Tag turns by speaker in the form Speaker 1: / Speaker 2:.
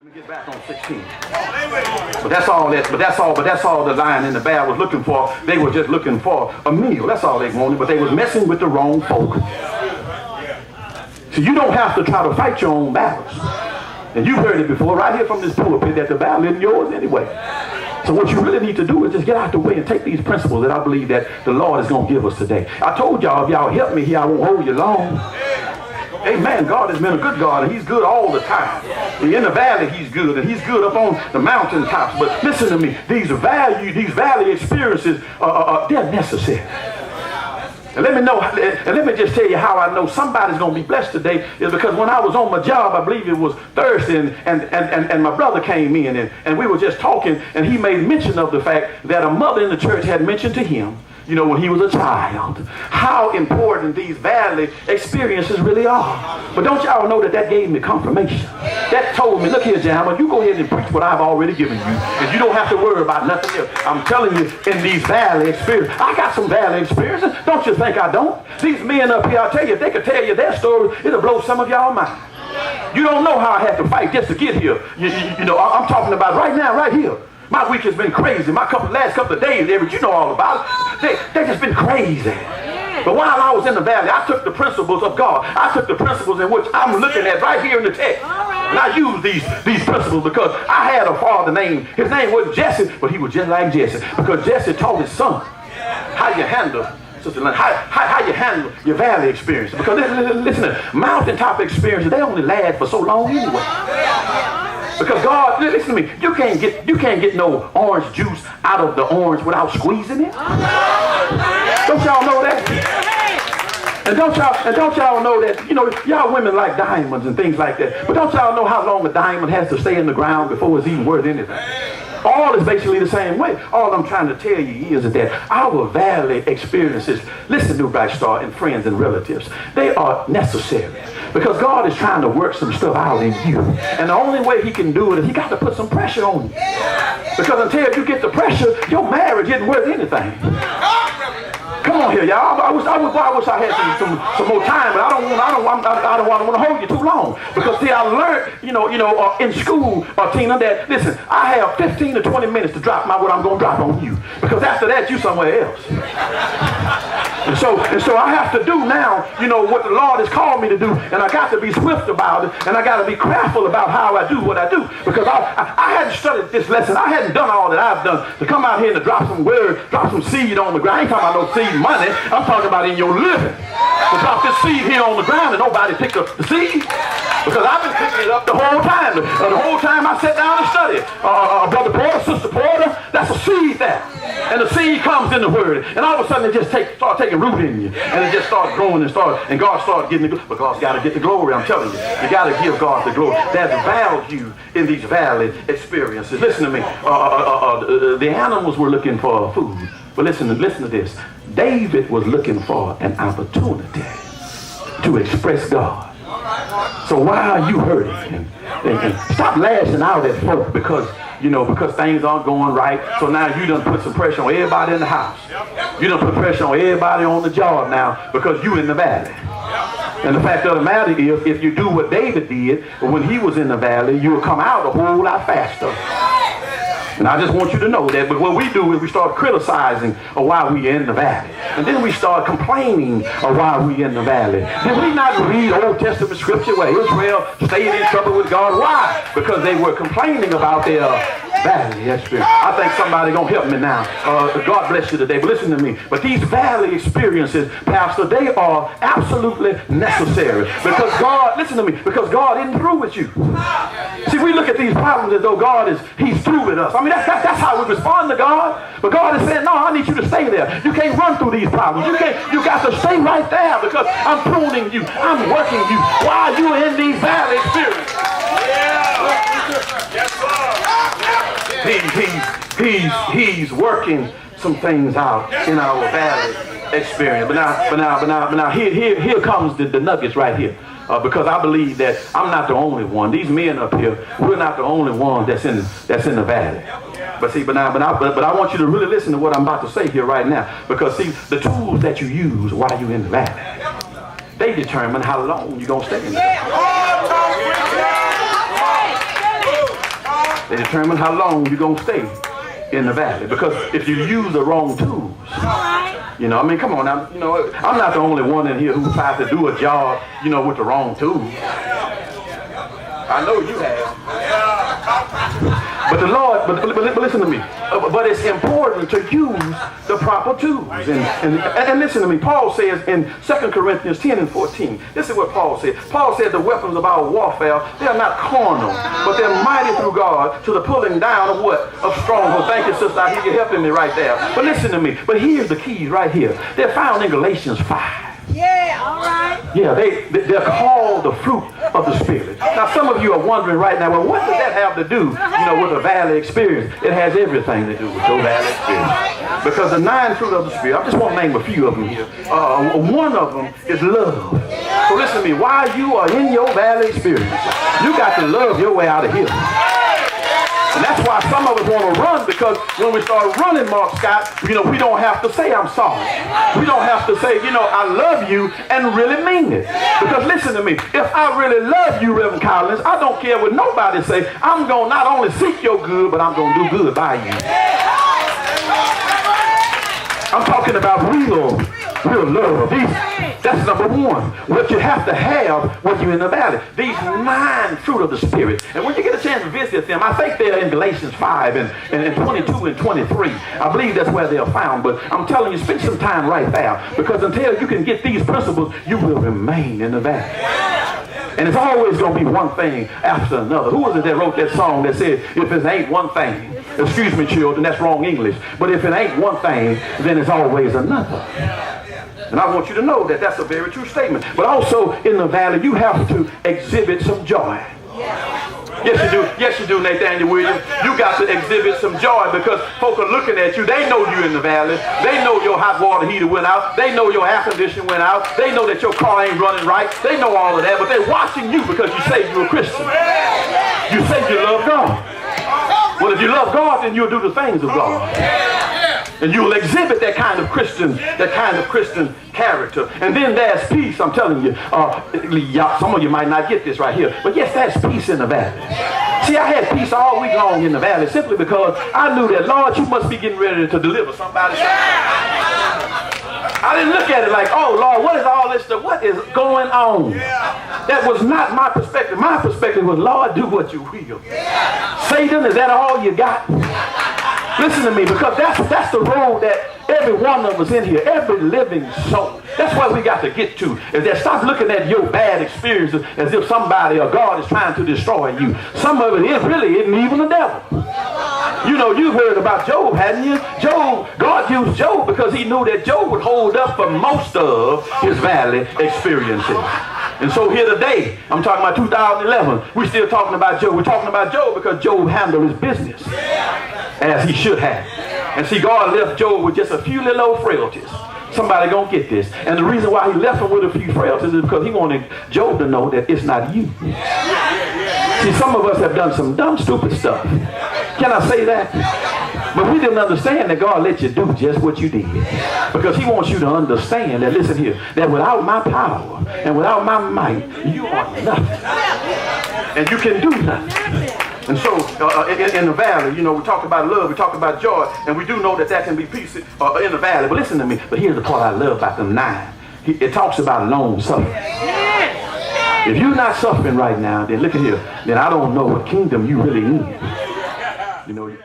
Speaker 1: Let me get back on 16. But that's all the lion and the bear was looking for. They were just looking for a meal. That's all they wanted, but they was messing with the wrong folk. So you don't have to try to fight your own battles. And you've heard it before, right here from this pulpit, that the battle isn't yours anyway. So what you really need to do is just get out the way and take these principles that I believe that the Lord is going to give us today. I told y'all, if y'all help me here, I won't hold you long. Amen. God has been a good God, and he's good all the time. In the valley, he's good, and he's good up on the mountaintops. But listen to me, these valley experiences, they're necessary. And let me just tell you how I know somebody's going to be blessed today is because when I was on my job, I believe it was Thursday, and my brother came in, and we were just talking, and he made mention of the fact that a mother in the church had mentioned to him, you know, when he was a child, how important these valley experiences really are. But don't y'all know that gave me confirmation? That told me, look here, Jama, you go ahead and preach what I've already given you, and you don't have to worry about nothing else. I'm telling you, in these valley experiences, I got some valley experiences. Don't you think I don't? These men up here, I'll tell you, if they could tell you their story, it'll blow some of y'all mind. You don't know how I had to fight just to get here. You know, I'm talking about right now, right here. My week has been crazy. My last couple of days, Everett, you know all about it. They just been crazy. But while I was in the valley, I took the principles of God. I took the principles in which I'm looking at right here in the text. And I used these principles because I had a father named, his name wasn't Jesse, but he was just like Jesse. Because Jesse taught his son how you handle, how you handle your valley experience. Because listen, mountaintop experiences, they only last for so long anyway. Because God, listen to me, you can't get no orange juice out of the orange without squeezing it. Don't y'all know that? And don't y'all know that, you know, y'all women like diamonds and things like that. But don't y'all know how long a diamond has to stay in the ground before it's even worth anything? All is basically the same way. All I'm trying to tell you is that our valley experiences, listen, New Bright Star and friends and relatives, they are necessary. Because God is trying to work some stuff out in you. And the only way he can do it is he got to put some pressure on you. Because until you get the pressure, your marriage isn't worth anything. Come on here, y'all. I wish I had some more time, but I don't want to hold you too long. Because see, I learned, in school, Tina, that listen, I have 15 to 20 minutes to drop what I'm going to drop on you. Because after that, you somewhere else. And so I have to do now, what the Lord has called me to do, and I got to be swift about it, and I got to be careful about how I do what I do. Because I hadn't studied this lesson. I hadn't done all that I've done to come out here and to drop some word, drop some seed on the ground. I ain't talking about no seed money. I'm talking about in your living. To drop this seed here on the ground and nobody picked up the seed. Because I've been picking it up the whole time. The whole time I sat down and studied. Brother Porter, Sister Porter, that's a seed there. And the seed comes in the word. And all of a sudden it just start taking root in you. And it just starts growing and God started getting the glory. But God's got to get the glory, I'm telling you. You got to give God the glory. There's value in these valley experiences. Listen to me. The animals were looking for food. But listen to this. David was looking for an opportunity to express God. So why are you hurting? And stop lashing out at folk because things aren't going right. So now you done put some pressure on everybody in the house. You done put pressure on everybody on the job now because you in the valley. And the fact of the matter is, if you do what David did when he was in the valley, you will come out a whole lot faster. And I just want you to know that. But what we do is we start criticizing why we in the valley. And then we start complaining why we in the valley. Did we not read Old Testament scripture where Israel stayed in trouble with God? Why? Because they were complaining about their valley experience. I think somebody gonna help me now. God bless you today. But listen to me. But these valley experiences, Pastor, they are absolutely necessary. Because God, listen to me, because God isn't through with you. See, we look at these problems as though he's through with us. I mean, that's how we respond to God. But God is saying, no, I need you to stay there. You can't run through these problems. You got to stay right there because I'm pruning you. I'm working you while you're in these valley experiences. He's working some things out in our valley experience. But now here comes the nuggets right here. Because I believe that I'm not the only one. These men up here, we're not the only ones that's in the valley. But see, but I want you to really listen to what I'm about to say here right now. Because see, the tools that you use while you're in the valley, they determine how long you're gonna stay in the valley. They determine how long you're going to stay in the valley. Because if you use the wrong tools, you know, I mean, come on now, you know, I'm not the only one in here who tries to do a job, you know, with the wrong tools. I know you have. But the Lord, but listen to me. But it's important to use the proper tools. And listen to me. Paul says in 2 Corinthians 10 and 14, this is what Paul said. Paul said the weapons of our warfare, they are not carnal, but they're mighty through God to the pulling down of what? Of strongholds. Thank you, sister. I hear you helping me right there. But listen to me. But here's the keys right here. They're found in Galatians 5.
Speaker 2: Yeah, all right.
Speaker 1: Yeah, they're called the fruit of the Spirit. Now, some of you are wondering right now, well, what does that have to do, you know, with a valley experience? It has everything to do with your valley experience. Because the 9 fruit of the Spirit, I just want to name a few of them here. One of them is love. So listen to me, while you are in your valley experience, you got to love your way out of here. And that's why some of us want to run, because when we start running, Mark Scott, you know, we don't have to say I'm sorry. We don't have to say, you know, I love you and really mean it. Because listen to me, if I really love you, Reverend Collins, I don't care what nobody say. I'm going to not only seek your good, but I'm going to do good by you. I'm talking about real love. That's number one. What you have to have when you're in the valley. These 9 fruit of the Spirit. And when you get a chance to visit them, I think they're in Galatians 5 and 22 and 23. I believe that's where they're found. But I'm telling you, spend some time right there. Because until you can get these principles, you will remain in the valley. And it's always going to be one thing after another. Who was it that wrote that song that said, if it ain't one thing, excuse me, children, that's wrong English. But if it ain't one thing, then it's always another. And I want you to know that that's a very true statement. But also in the valley, you have to exhibit some joy. Yes, you do. Yes, you do, Nathaniel Williams. You got to exhibit some joy because folk are looking at you. They know you're in the valley. They know your hot water heater went out. They know your air conditioner went out. They know that your car ain't running right. They know all of that, but they're watching you because you say you're a Christian. You say you love God. Well, if you love God, then you'll do the things of God. And you'll exhibit that kind of Christian character. And then there's peace, I'm telling you. Some of you might not get this right here. But yes, there's peace in the valley. See, I had peace all week long in the valley simply because I knew that, Lord, you must be getting ready to deliver somebody. I didn't look at it like, oh, Lord, what is all this stuff? What is going on? That was not my perspective. My perspective was, Lord, do what you will. Satan, is that all you got? Listen to me, because that's the road that every one of us in here, every living soul, that's what we got to get to. Is that stop looking at your bad experiences as if somebody or God is trying to destroy you. Some of it really isn't even the devil. You know, you've heard about Job, hadn't you? God used Job because he knew that Job would hold up for most of his valley experiences. And so here today, I'm talking about 2011, we're still talking about Job. We're talking about Job because Job handled his business as he should have. And see, God left Job with just a few little old frailties. Somebody gonna get this. And the reason why he left him with a few frailties is because he wanted Job to know that it's not you. See, some of us have done some dumb, stupid stuff. Can I say that? But we didn't understand that God let you do just what you did. Because he wants you to understand that, listen here, that without my power and without my might, you are nothing. And you can do nothing. And so in the valley, you know, we talk about love, we talk about joy, and we do know that that can be peace in the valley. But listen to me, but here's the part I love about the 9. It talks about long suffering. If you're not suffering right now, then look at here, then I don't know what kingdom you really need. You know.